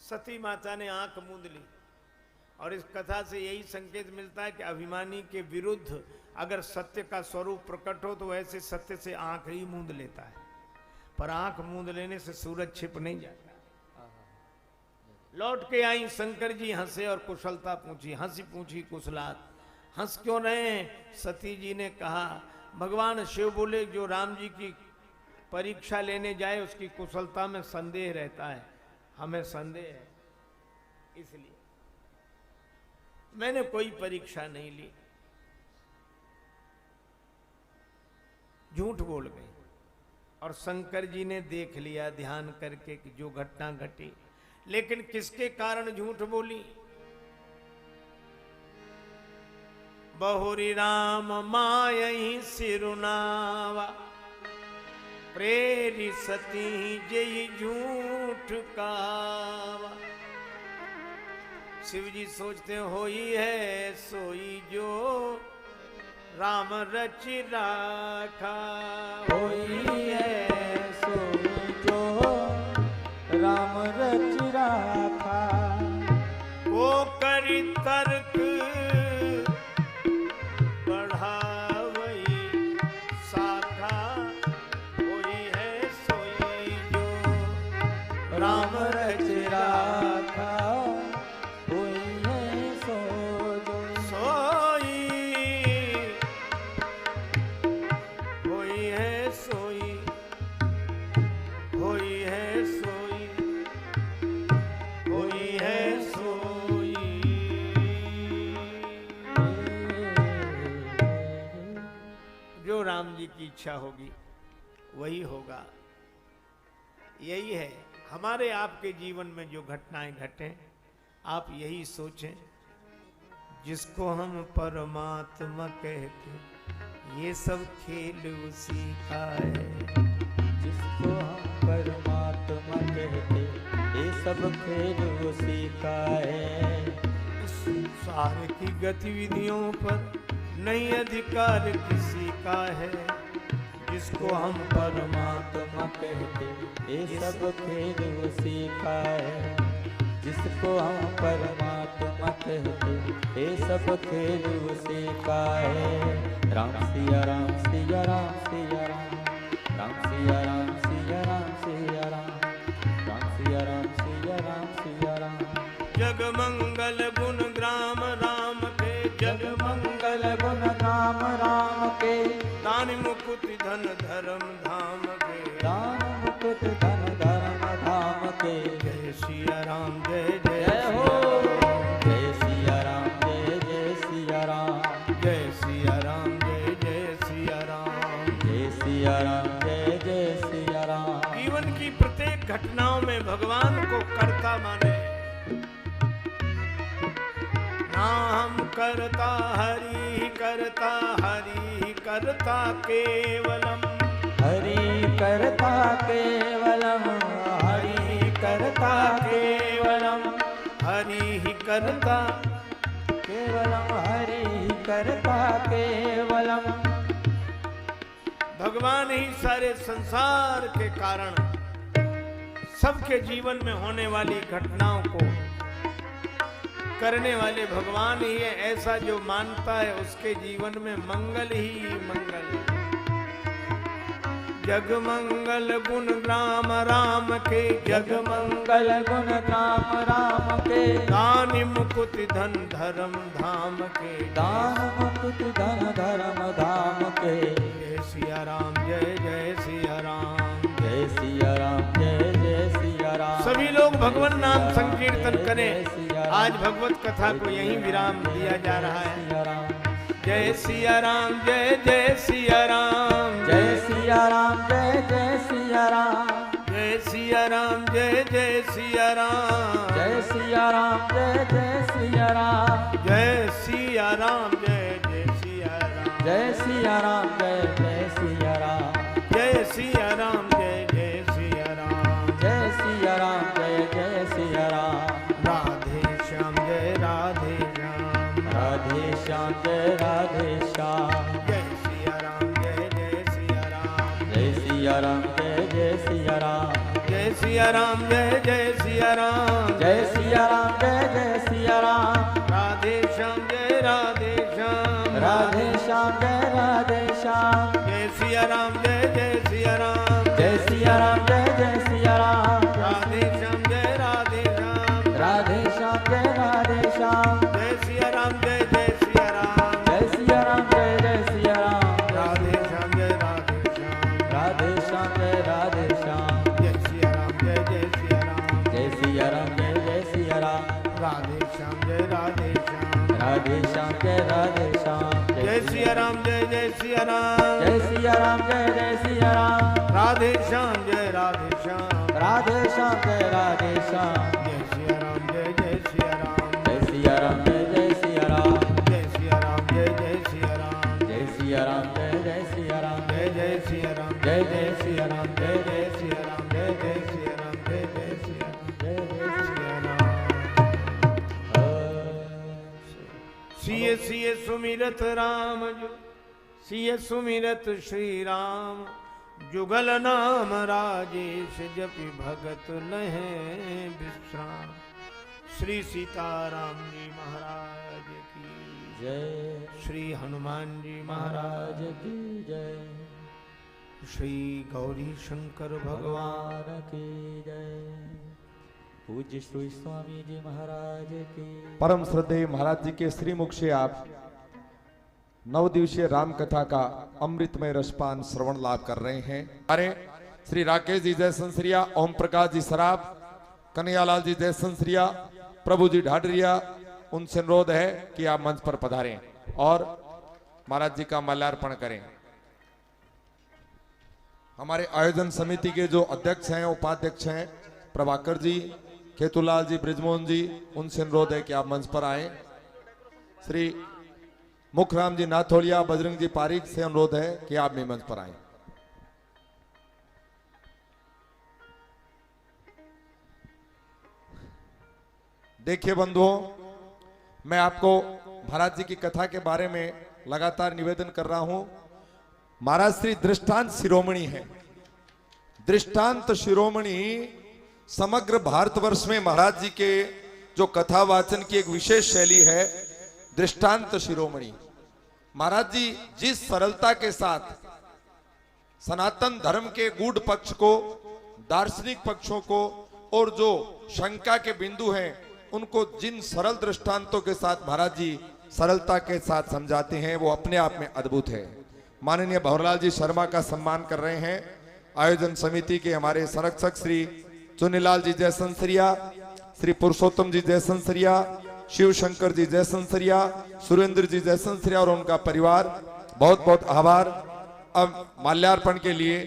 सती माता ने आंख मूंद ली, और इस कथा से यही संकेत मिलता है कि अभिमानी के विरुद्ध अगर सत्य का स्वरूप प्रकट हो तो वैसे सत्य से आंख ही मूंद लेता है, पर आंख मूंद लेने से सूरज छिप नहीं जाता। लौट के आई, शंकर जी हंसे और कुशलता पूछी, हंसी पूछी कुशलात। हंस क्यों रहे हैं? सती जी ने कहा, भगवान शिव बोले जो राम जी की परीक्षा लेने जाए उसकी कुशलता में संदेह रहता है, हमें संदेह है, इसलिए मैंने कोई परीक्षा नहीं ली। झूठ बोल गई। और शंकर जी ने देख लिया ध्यान करके कि जो घटना घटी, लेकिन किसके कारण झूठ बोली? बहुरी राम मायहि सिरुनावा, प्रेरि सती जय झूठ कावा। शिव जी सोचते होई है सोई जो राम रच राखा, होई है सोई जो राम रच राखा। वो करी तर्क बढ़ावई शाखा, होई है सोई जो राम रच राखा, होई है सो जो सोई, होई है सोई, होई है सोई, होई है सोई। जो राम जी की इच्छा होगी वही होगा। यही है हमारे आपके जीवन में जो घटनाएं घटे, आप यही सोचें, जिसको हम परमात्मा कहते ये सब खेल उसी का है। जिसको हम परमात्मा कहते ये सब खेल उसी का है। इस संसार की गतिविधियों पर नहीं अधिकार किसी का है। जिसको हम परमात्मा कहते ये सब खेल उसी का है। जिसको हम परमात्मा कहते ये सब खेल उसी का है। राम सिया राम सिया राम सिया राम, राम सिया राम सिया राम सिया राम, राम सिया राम सिया राम सिया राम। जग मंगल गुण ग्राम राम के, जग मंगल गुण ग्राम राम के। दान मुकुट धन धर्म धाम के, दान मुकुट धन धर्म धाम के। जय सिया राम जय जय जय हो, जय सिया राम जय जय सिया राम, जय सिया राम जय जय सिया राम। जय सिया राम जय जय सिया राम। जीवन की प्रत्येक घटनाओं में भगवान को कर्ता माने। नाम करता हरि करता, हरि करता केवलम, हरि करता केवलम, हरि करता केवलम, हरि करता केवलम, हरि करता केवलम। भगवान ही सारे संसार के कारण, सबके जीवन में होने वाली घटनाओं को करने वाले भगवान ही है। ऐसा जो मानता है उसके जीवन में मंगल ही मंगल। जग मंगल गुण ग्राम राम के, जग मंगल गुण ग्राम राम के। दान मुकुट धन धर्म धाम के, दान मुकुट धन धर्म धाम के। जय सिया राम जय जय सिया राम, जय सिया राम जय जय सिया राम। सभी लोग भगवान नाम संकीर्तन करें। आज भगवत कथा को यहीं विराम दिया जा रहा है। जय सिया राम जय जय सिया राम, जय सिया राम जय जय सिया राम, जय सिया राम जय जय सिया राम, जय सिया राम जय जय सिया राम, जय सिया राम जय जय सिया राम, जय सिया राम जय जय सिया राम, जय सिया राम जय जय सिया राम, जय सिया राम जय जय सिया राम। राधे श्याम जय राधे श्याम, राधे श्याम जय राधे श्याम, जय सिया राम जय जय सिया राम, जय सिया राम जय जय सिया राम, जय सिया राम जय जय सिया राम, जय सिया राम जय जय सिया राम। राधे श्याम जय राधे श्याम, राधे श्याम जय राधे श्याम, जय सिया राम जय जय सिया राम, जय सिया राम जय जय सिया राम। राधे श्याम जय राधे श्याम, राधे श्याम जय राधे श्याम, जय सिया राम जय जय सिया राम, जय राधे श्याम, राधे श्याम जय राधे श्याम, जय सिया राम, जय सिया राम, जय सिया राम जय सिया राम, राधे श्याम जय राधे श्याम, राधे श्याम जय राधे श्याम, जय सिया राम, जय सिया राम, जय सिया राम जय सिया राम, जय सिया राम, जय सिया राम, जय सिया राम जय सिया राम, जय सिया राम, जय सिया राम, जय सिया राम, जय सिया राम, जय सिया राम, जय सिया राम। सिय सिय सुमिरत राम जो, सिय सुमिरत श्री राम, जुगल नाम राजेश जपि भगत लहे विश्राम। श्री सीताराम जी महाराज की जय, श्री हनुमान जी महाराज महाराज की जय, श्री गौरी शंकर भगवान भगवान की जय, पूज्य श्री स्वामी जी महाराज की। परम श्रद्धेय महाराज जी के श्रीमुख से आप 9 दिवसीय राम कथा का अमृतमय रसपान श्रवण लाभ कर रहे हैं। अरे श्री राकेश जी जय संसरिया, ओम प्रकाश जी सराब, कन्हैयालाल जी जय संसरिया, प्रभु जी ढाडरिया, उनसे अनुरोध है कि आप मंच पर पधारें और महाराज जी का माल्यार्पण करें। हमारे आयोजन समिति के जो अध्यक्ष हैं, उपाध्यक्ष हैं, प्रभाकर जी, केतुलाल जी, ब्रिजमोहन जी, उनसे अनुरोध है कि आप मंच पर आए। श्री मुखराम जी नाथोलिया, बजरंग जी पारिक से अनुरोध है कि आप भी मंच पर आए। देखिए बंधुओं, मैं आपको महाराज जी की कथा के बारे में लगातार निवेदन कर रहा हूं। महाराज श्री दृष्टांत शिरोमणि है। दृष्टांत शिरोमणि समग्र भारतवर्ष में महाराज जी के जो कथा वाचन की एक विशेष शैली है, दृष्टांत शिरोमणि। महाराज जी जिस सरलता के साथ सनातन धर्म के गूढ़ पक्ष को, दार्शनिक पक्षों को और जो शंका के बिंदु हैं उनको जिन सरल दृष्टांतों के साथ महाराज जी सरलता के साथ समझाते हैं, वो अपने आप में अद्भुत है। माननीय भंवरलाल जी शर्मा का सम्मान कर रहे हैं आयोजन समिति के हमारे संरक्षक श्री चुनीलाल जी जय संसरिया, श्री पुरुषोत्तम जी जय संसरिया, शिव शंकर जी जय संसरिया, सुरेंद्र जी जय संसरिया और उनका परिवार, बहुत बहुत आभार। अब माल्यार्पण के लिए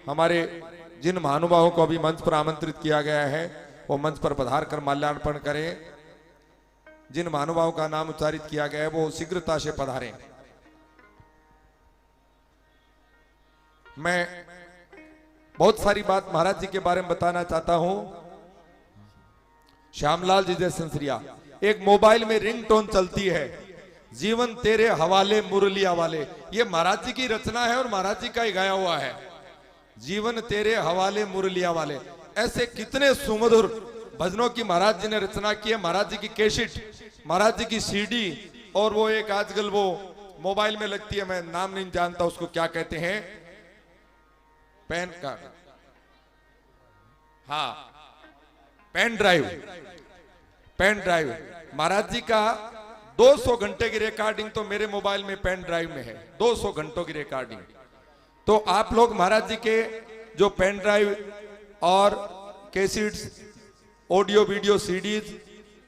हमारे जिन महानुभावों को अभी मंच पर आमंत्रित किया गया है वो मंच पर पधार कर माल्यार्पण करें। जिन महानुभावों का नाम उच्चारित किया गया है वो शीघ्रता से पधारें। मैं बहुत सारी बात महाराज जी के बारे में बताना चाहता हूं। श्यामलाल जी जय संसरिया, एक मोबाइल में रिंगटोन चलती है, जीवन तेरे हवाले मुरलिया वाले। ये महाराज जी की रचना है और महाराज जी का ही गाया हुआ है। जीवन तेरे हवाले मुरलिया वाले, ऐसे कितने सुमधुर भजनों की महाराज जी ने रचना की है। महाराज जी की कैसेट, महाराज जी की सीडी, और वो एक आजकल वो मोबाइल में लगती है, मैं नाम नहीं जानता उसको क्या कहते हैं, पेन कार्ड, हाँ पेन ड्राइव। पेन ड्राइव महाराज जी का 200 घंटे की रिकॉर्डिंग तो मेरे मोबाइल में पेन ड्राइव में है, 200 घंटों की रिकॉर्डिंग। तो आप लोग महाराज जी के जो पेन ड्राइव और कैसेट्स, ऑडियो वीडियो सीडीज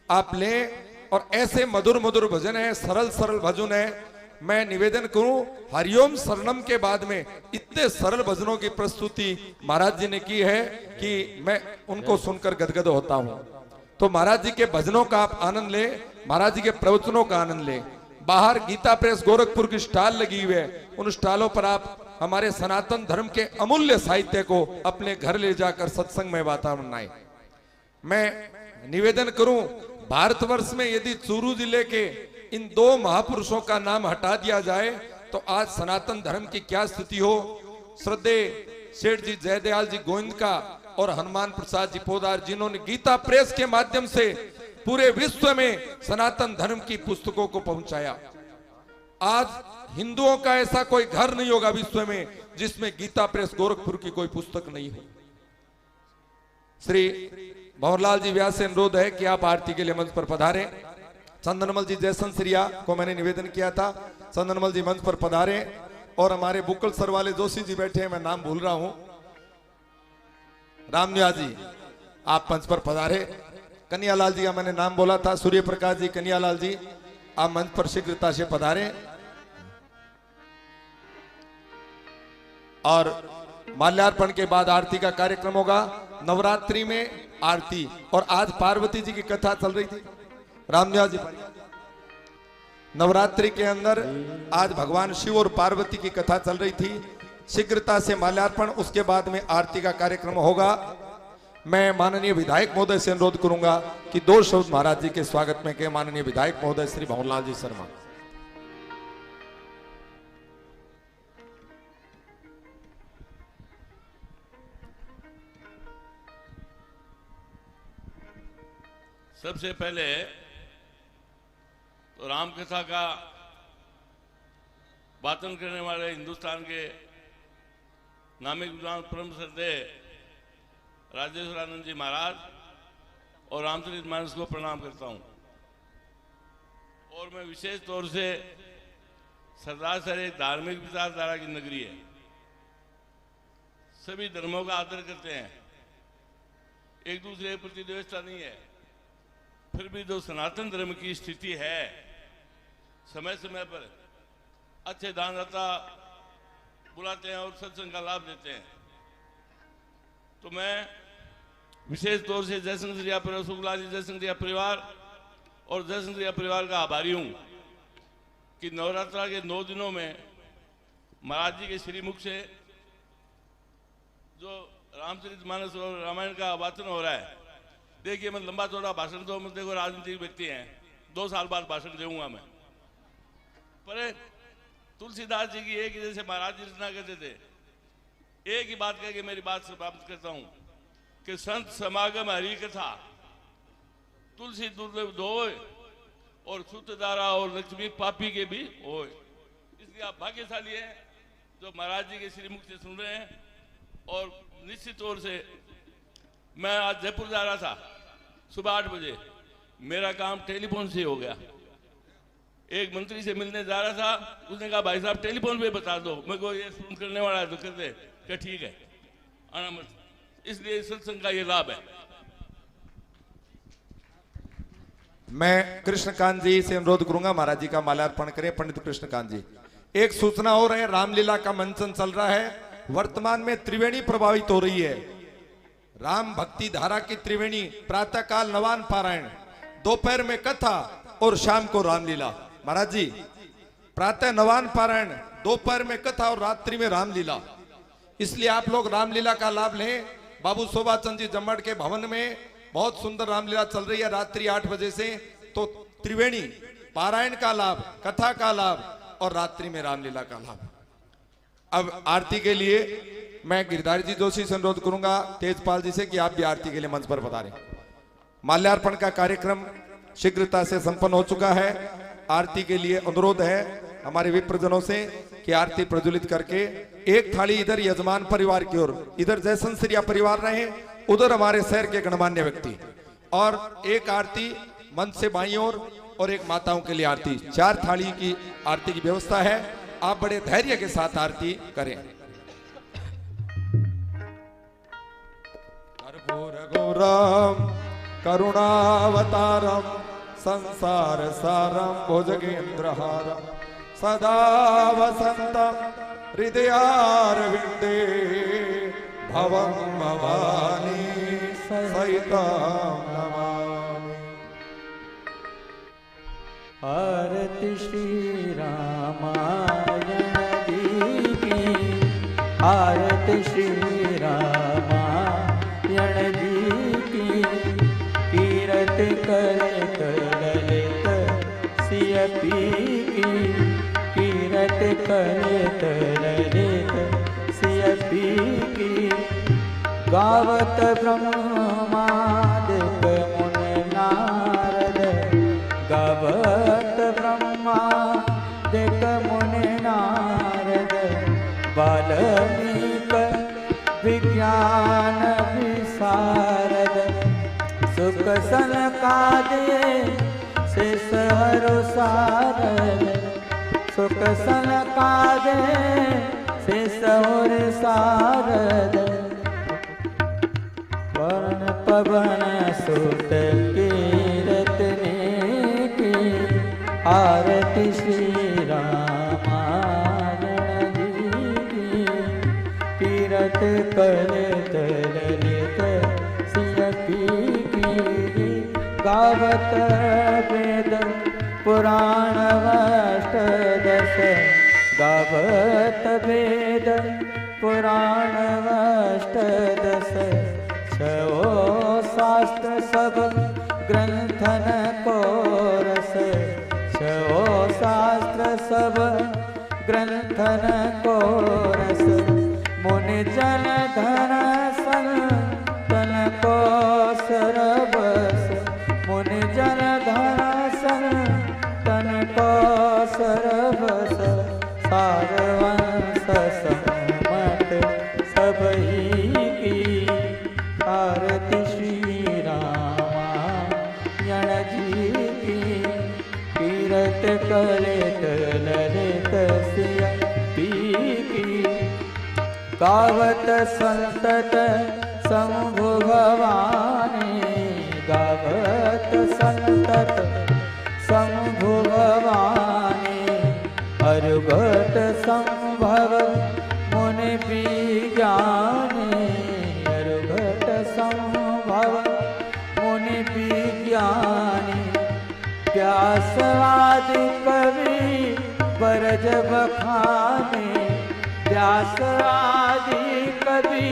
आप लें और ऐसे मधुर मधुर भजन है, सरल सरल भजन है। मैं निवेदन करूं, हरिओम शरणम के बाद में इतने सरल भजनों की प्रस्तुति महाराज जी ने की है कि मैं उनको सुनकर गदगद होता हूं। तो महाराज जी के भजनों का आप आनंद लें, महाराज जी के प्रवचनों का आनंद लें। बाहर गीता प्रेस गोरखपुर की स्टॉल लगी हुई है, उन स्टॉलों पर आप हमारे सनातन धर्म के अमूल्य साहित्य को अपने घर ले जाकर सत्संग में वातावरण बनाएं। मैं निवेदन करूं, भारतवर्ष में यदि चूरू जिले के इन 2 महापुरुषों का नाम हटा दिया जाए तो आज सनातन धर्म की क्या स्थिति हो। श्रद्धेय सेठ जी जयदयाल जी गोविंद का और हनुमान प्रसाद जी पोदार, जिन्होंने गीता प्रेस के माध्यम से पूरे विश्व में सनातन धर्म की पुस्तकों को पहुंचाया। आज हिंदुओं का ऐसा कोई घर नहीं होगा विश्व में जिसमें गीता प्रेस गोरखपुर की कोई पुस्तक नहीं हो। श्री भंवरलाल जी व्यास से अनुरोध है कि आप आरती के लिए मंच पर पधारें। चंदनमल जी जय संसरिया को मैंने निवेदन किया था, चंदनमल जी मंच पर पधारें। और हमारे बुक्कल सर वाले जोशी जी बैठे हैं, मैं नाम भूल रहा हूं, रामनिया जी आप मंच पर पधारे। कन्हैयालाल जी का मैंने नाम बोला था, सूर्य प्रकाश जी, कन्हैयालाल जी, आप मंच पर शीघ्रता से पधारें। और माल्यार्पण के बाद आरती का कार्यक्रम होगा। नवरात्रि में आरती, और आज पार्वती जी की कथा चल रही थी। रामनिवास जी, नवरात्रि के अंदर आज भगवान शिव और पार्वती की कथा चल रही थी। शीघ्रता से माल्यार्पण, उसके बाद में आरती का कार्यक्रम होगा। मैं माननीय विधायक महोदय से अनुरोध करूंगा कि 2 शब्द महाराज जी के स्वागत में के। माननीय विधायक महोदय श्री भवनलाल जी शर्मा। सबसे पहले तो राम कथा का वाचन करने वाले हिंदुस्तान के नामी विद्वान परम श्रद्धेय राजेश्वरानंद जी महाराज और रामचरितमानस को प्रणाम करता हूं। और मैं विशेष तौर से सरदार सर एक धार्मिक विचारधारा की नगरी है, सभी धर्मों का आदर करते हैं, एक दूसरे के प्रति द्वेषता नहीं है। फिर भी जो सनातन धर्म की स्थिति है, समय समय पर अच्छे दानदाता बुलाते हैं और सत्संग का लाभ देते हैं। तो मैं विशेष तौर से जयशंकरिया परिवार, शुक्ला जी जयशंकरिया परिवार और जयशंकरिया परिवार का आभारी हूं कि नवरात्रा के 9 दिनों में महाराज जी के श्रीमुख से जो रामचरितमानस और रामायण का वाचन हो रहा है। देखिए, मैं लंबा चौड़ा भाषण तो मैं देखो राजनीतिक व्यक्ति हैं, 2 साल बाद भाषण दूंगा मैं, पर तुलसीदास जी की एक जैसे महाराज जी रचना करते थे, एक ही बात कह के मेरी बात समाप्त करता हूं कि संत समागम हरि कथा, तुलसी दुर्लभ धोए और सुतदारा और लक्ष्मी पापी के भी होए। इसलिए आप भाग्यशाली हैं जो महाराज जी के श्रीमुख से सुन रहे हैं। और निश्चित तौर से मैं आज जयपुर जा रहा था सुबह 8 बजे, मेरा काम टेलीफोन से हो गया। एक मंत्री से मिलने जा रहा था, उसने कहा भाई साहब टेलीफोन पे बता दो। मैं को ये फोन करने वाला है तो कर दे, क्या ठीक है, आना मत। इसलिए सत्संग का ये लाभ है। मैं कृष्णकांत जी से अनुरोध करूंगा महाराज जी का माल्यार्पण करें। पंडित कृष्णकांत जी, एक सूचना और है, रामलीला का मंचन चल रहा है। वर्तमान में त्रिवेणी प्रभावित हो रही है। राम भक्ति धारा की त्रिवेणी, प्रातः काल नवान पारायण, दोपहर में कथा और शाम को रामलीला। महाराज जी, प्रातः नवान पारायण, दोपहर में कथा और रात्रि में रामलीला। इसलिए आप लोग रामलीला का लाभ लें। बाबू शोभा चंद जी जम्मड़ के भवन में बहुत सुंदर रामलीला चल रही है रात्रि 8 बजे से। तो त्रिवेणी, पारायण का लाभ, कथा का लाभ और रात्रि में रामलीला का लाभ। अब आरती के लिए मैं गिरधारी जी जोशी से अनुरोध करूंगा, तेजपाल जी से, कि आप भी आरती के लिए मंच पर पधारें। माल्यार्पण का कार्यक्रम शीघ्रता से संपन्न हो चुका है। आरती के लिए अनुरोध है हमारे विप्रजनों से कि आरती प्रज्वलित करके एक थाली इधर यजमान परिवार की ओर, इधर जयशंकरिया परिवार रहे, उधर हमारे शहर के गणमान्य व्यक्ति, और एक आरती मंच से बाईं ओर और एक माताओं के लिए आरती। 4 थाली की आरती की व्यवस्था है। आप बड़े धैर्य के साथ आरती करें। कर्पूर गौरम करुणावतारम संसार सारम भुजगेन्द्रहारम सदा वसंतम हृदयारविंदे भवं भवानी सहितं नमामि। आरती श्री रामायण जी की, आरती श्री रामायण जी की। कीरत करत ललित सिय पी की, कीरत करत ललित सिय पी की। गावत ब्रह्मादिक मुनि नारद, गावत ब्रह्मादिक मुनि नारद। वाल्मीकि विज्ञान विशारद, सुख सनकादि शेष हरु सारद। सुख सनकादि शेष हरु सारद। वर्ण पवन सुत के आरती श्री रामायण जी की। तीरथ कलत ललित सिय की। गावत वेद पुराण अष्टदश। गावत वेद पुराण अष्टदश। छो शास्त्र सब ग्रंथन को रस। छो शास्त्र सब ग्रंथन को रस। मुनि जन धन संतन को सरबस। मुनि जन धन संतन को सरबस। सारवंश सम्मत सबही की। आरती श्री रामायण जी की। तीरथ कलित ललित सिय की। गावत संतत शंभु भवानी। गावत संतत शंभु भवानी। अरुगत संभव मुनि विज्ञानी। अरुगत संभव मुनि विज्ञानी। व्यासवादि कवि बरज बखाने। व्यासवादि कवि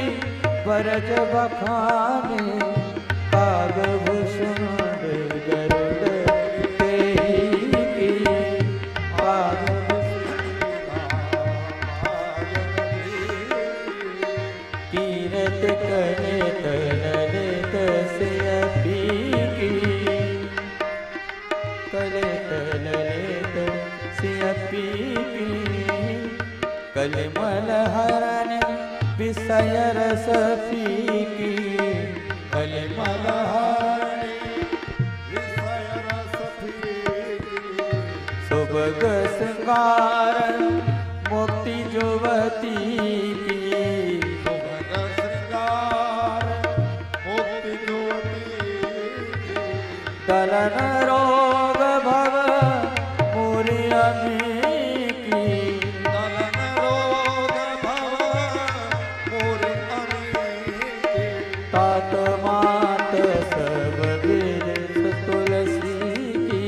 बरज बखाने। कागभूषण गरुड़ तेहि की। तीरथ कलित ललित सिय की। कलित ललित सिय की। कलिमल हरण विषय रस पीकी। कलिमल हरण विषय रस पीकी। सुभग श्रृंगार मुक्ति जुवती की। सुभग श्रृंगार मुक्ति जुवती की। दलन रोग भव मुरि अमी की। दलन रोग भव मुरि अमी की। तात मात सब विद तुलसी की।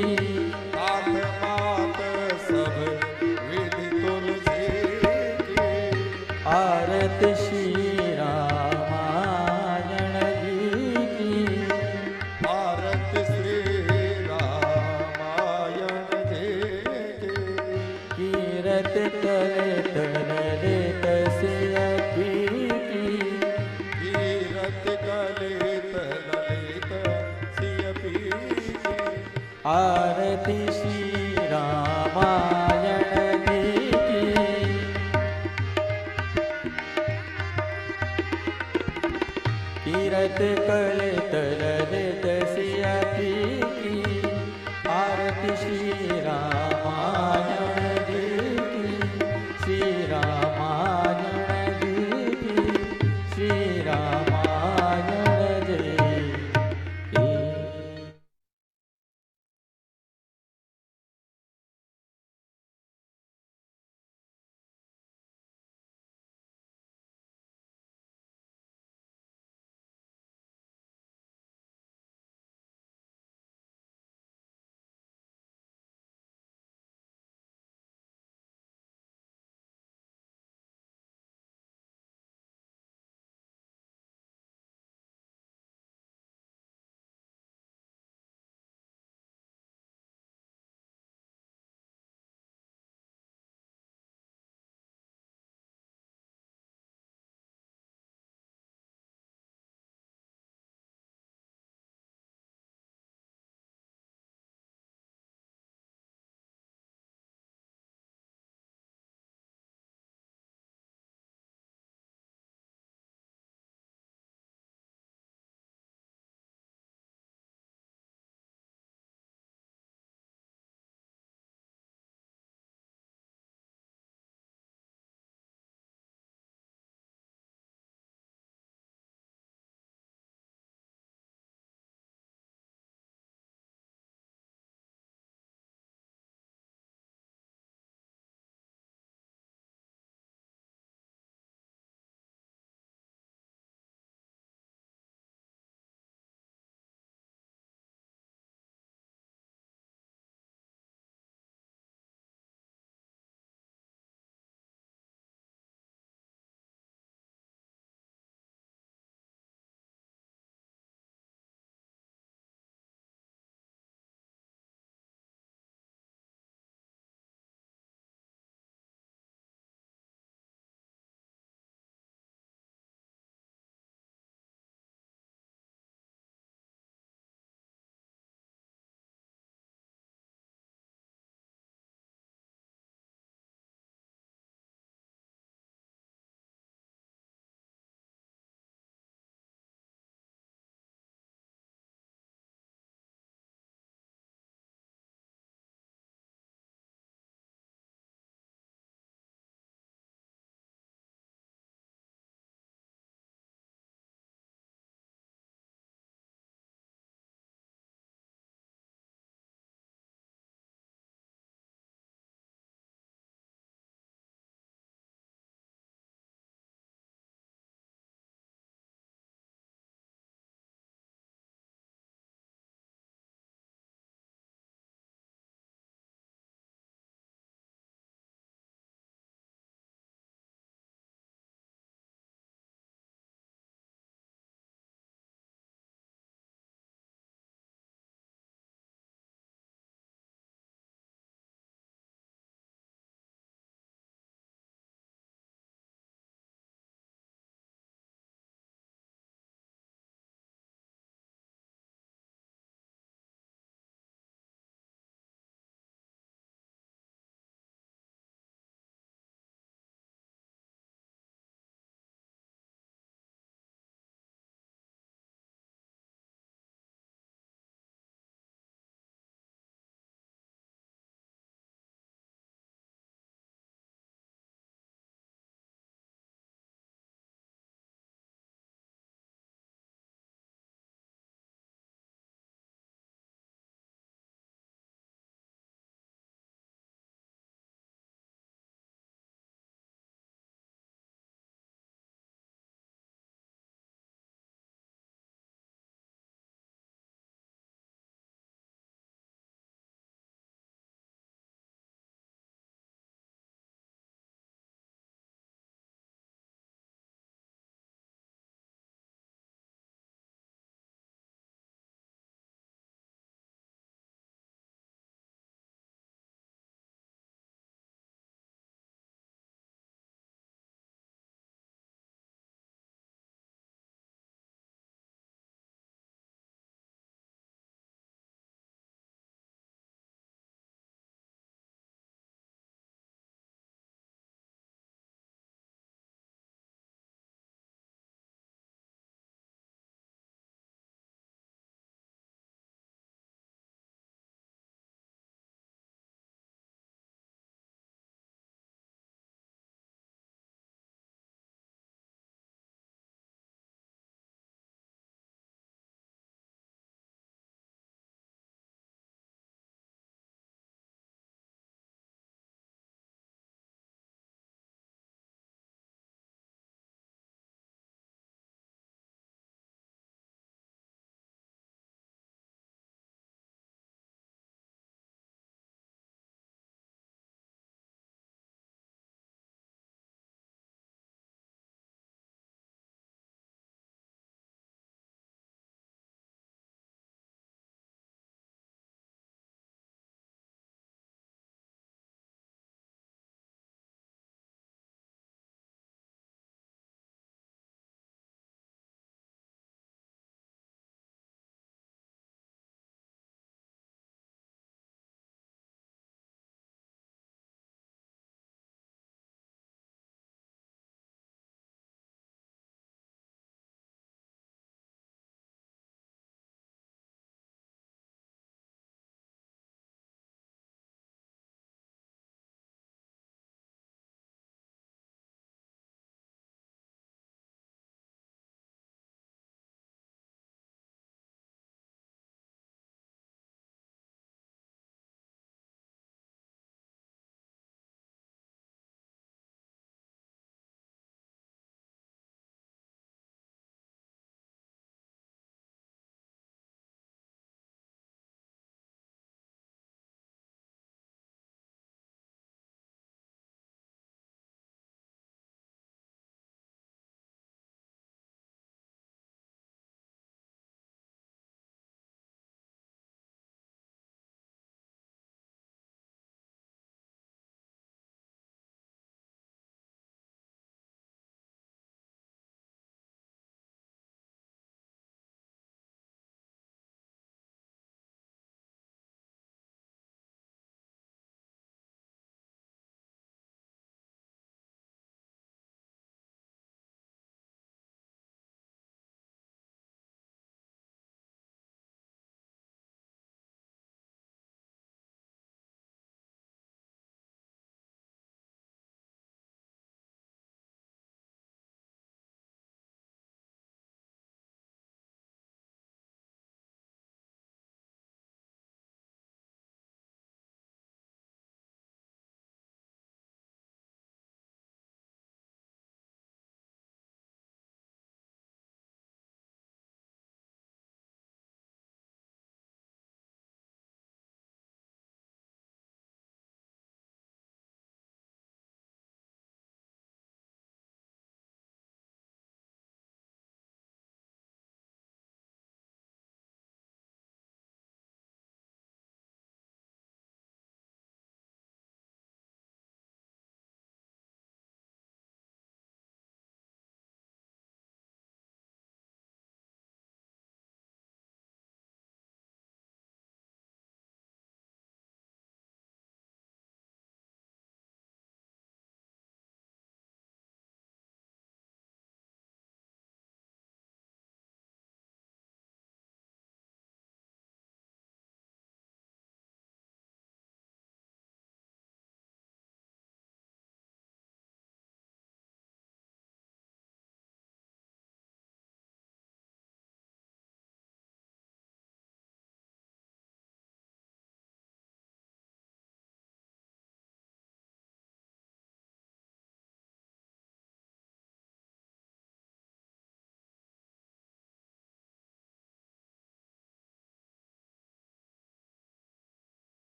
तात मात सब विद तुलसी की। आरती श्री रामायण जी की। आरती श्री रामायण जी की। तीरथ कलित ललित सिय की। तीरथ कलित ललित सिय की। आरती श्री रामायण जी की। तीरथ कलित ललित सिय की। आरती श्री रामायण